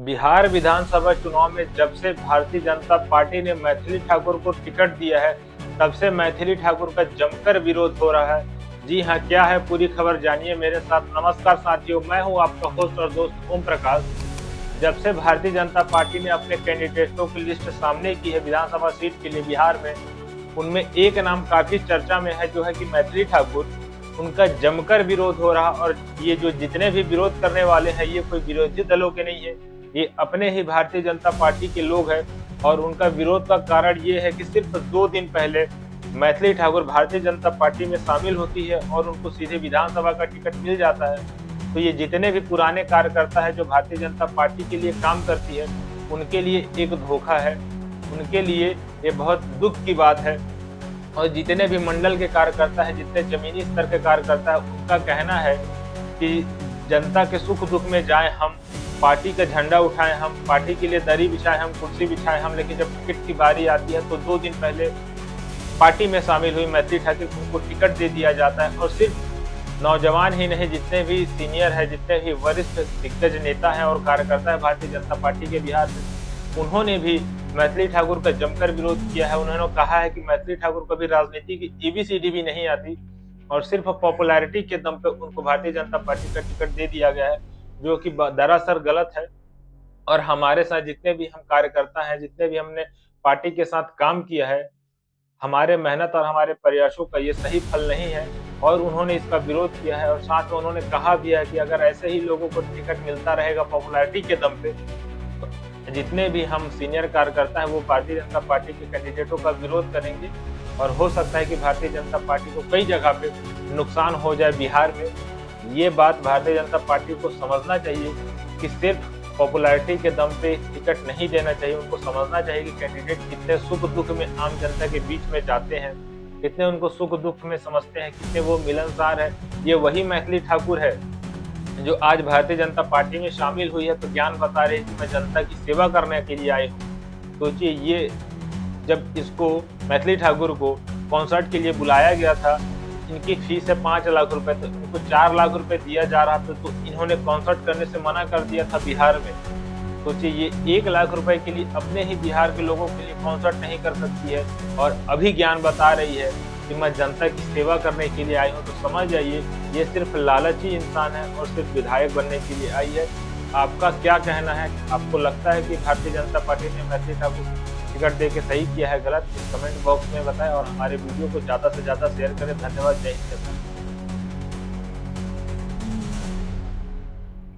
बिहार विधानसभा चुनाव में जब से भारतीय जनता पार्टी ने मैथिली ठाकुर को टिकट दिया है, तब से मैथिली ठाकुर का जमकर विरोध हो रहा है। जी हां, क्या है पूरी खबर जानिए मेरे साथ। नमस्कार साथियों, मैं हूं आपका होस्ट और दोस्त ओम प्रकाश। जब से भारतीय जनता पार्टी ने अपने कैंडिडेटों की लिस्ट सामने की है विधानसभा सीट के लिए बिहार में, उनमें एक नाम काफी चर्चा में है, जो है कि मैथिली ठाकुर। उनका जमकर विरोध हो रहा, और ये जो जितने भी विरोध करने वाले हैं, ये कोई विरोधी दलों के नहीं है, ये अपने ही भारतीय जनता पार्टी के लोग हैं। और उनका विरोध का कारण ये है कि सिर्फ 2 दिन पहले मैथिली ठाकुर भारतीय जनता पार्टी में शामिल होती है और उनको सीधे विधानसभा का टिकट मिल जाता है। तो ये जितने भी पुराने कार्यकर्ता है जो भारतीय जनता पार्टी के लिए काम करती है, उनके लिए एक धोखा है, उनके लिए ये बहुत दुख की बात है। और जितने भी मंडल के कार्यकर्ता है, जितने जमीनी स्तर के कार्यकर्ता है, उनका कहना है कि जनता के सुख दुख में जाए हम, पार्टी का झंडा उठाएं हम, पार्टी के लिए दरी बिछाएं हम, कुर्सी बिछाएं हम, लेकिन जब टिकट की बारी आती है तो 2 दिन पहले पार्टी में शामिल हुई मैथिली ठाकुर को टिकट दे दिया जाता है। और सिर्फ नौजवान ही नहीं, जितने भी सीनियर है, जितने भी वरिष्ठ दिग्गज नेता है और कार्यकर्ता है भारतीय जनता पार्टी के बिहार में, उन्होंने भी मैथिली ठाकुर का जमकर विरोध किया है। उन्होंने कहा है कि मैथिली ठाकुर कभी राजनीति की एबीसीडी भी नहीं आती और सिर्फ पॉपुलैरिटी के दम पे उनको भारतीय जनता पार्टी का टिकट दे दिया गया है, जो कि दरअसल गलत है। और हमारे साथ जितने भी हम कार्यकर्ता हैं, जितने भी हमने पार्टी के साथ काम किया है, हमारे मेहनत और हमारे प्रयासों का ये सही फल नहीं है। और उन्होंने इसका विरोध किया है, और साथ में उन्होंने कहा भी है कि अगर ऐसे ही लोगों को टिकट मिलता रहेगा पॉपुलैरिटी के दम पे, तो जितने भी हम सीनियर कार्यकर्ता हैं वो भारतीय जनता पार्टी के कैंडिडेटों का विरोध करेंगे। और हो सकता है कि भारतीय जनता पार्टी को कई जगह पे नुकसान हो जाए बिहार में। ये बात भारतीय जनता पार्टी को समझना चाहिए कि सिर्फ पॉपुलैरिटी के दम पे टिकट नहीं देना चाहिए। उनको समझना चाहिए कि कैंडिडेट कितने सुख दुख में आम जनता के बीच में जाते हैं, कितने उनको सुख दुख में समझते हैं, कितने वो मिलनसार है। ये वही मैथिली ठाकुर है जो आज भारतीय जनता पार्टी में शामिल हुई है, तो ज्ञान बता रही है कि मैं जनता की सेवा करने के लिए आई हूँ। सोचिए, ये जब इसको मैथिली ठाकुर को कॉन्सर्ट के लिए बुलाया गया था, इनकी फीस है 5 लाख रुपए, तो इनको 4 लाख रुपए दिया जा रहा था, तो इन्होंने कॉन्सर्ट करने से मना कर दिया था बिहार में। सोचिए, ये 1 लाख रुपए के लिए अपने ही बिहार के लोगों के लिए कॉन्सर्ट नहीं कर सकती है, और अभी ज्ञान बता रही है कि मैं जनता की सेवा करने के लिए आई हूँ। तो समझ जाइए, ये सिर्फ लालची इंसान है और सिर्फ विधायक बनने के लिए आई है। आपका क्या कहना है? आपको लगता है कि भारतीय जनता पार्टी ने मैथिली ठाकुर टिकट दे के सही किया है, गलत? इस कमेंट बॉक्स में बताएं और हमारे वीडियो को ज़्यादा से ज़्यादा शेयर करें। धन्यवाद। जय हिंद।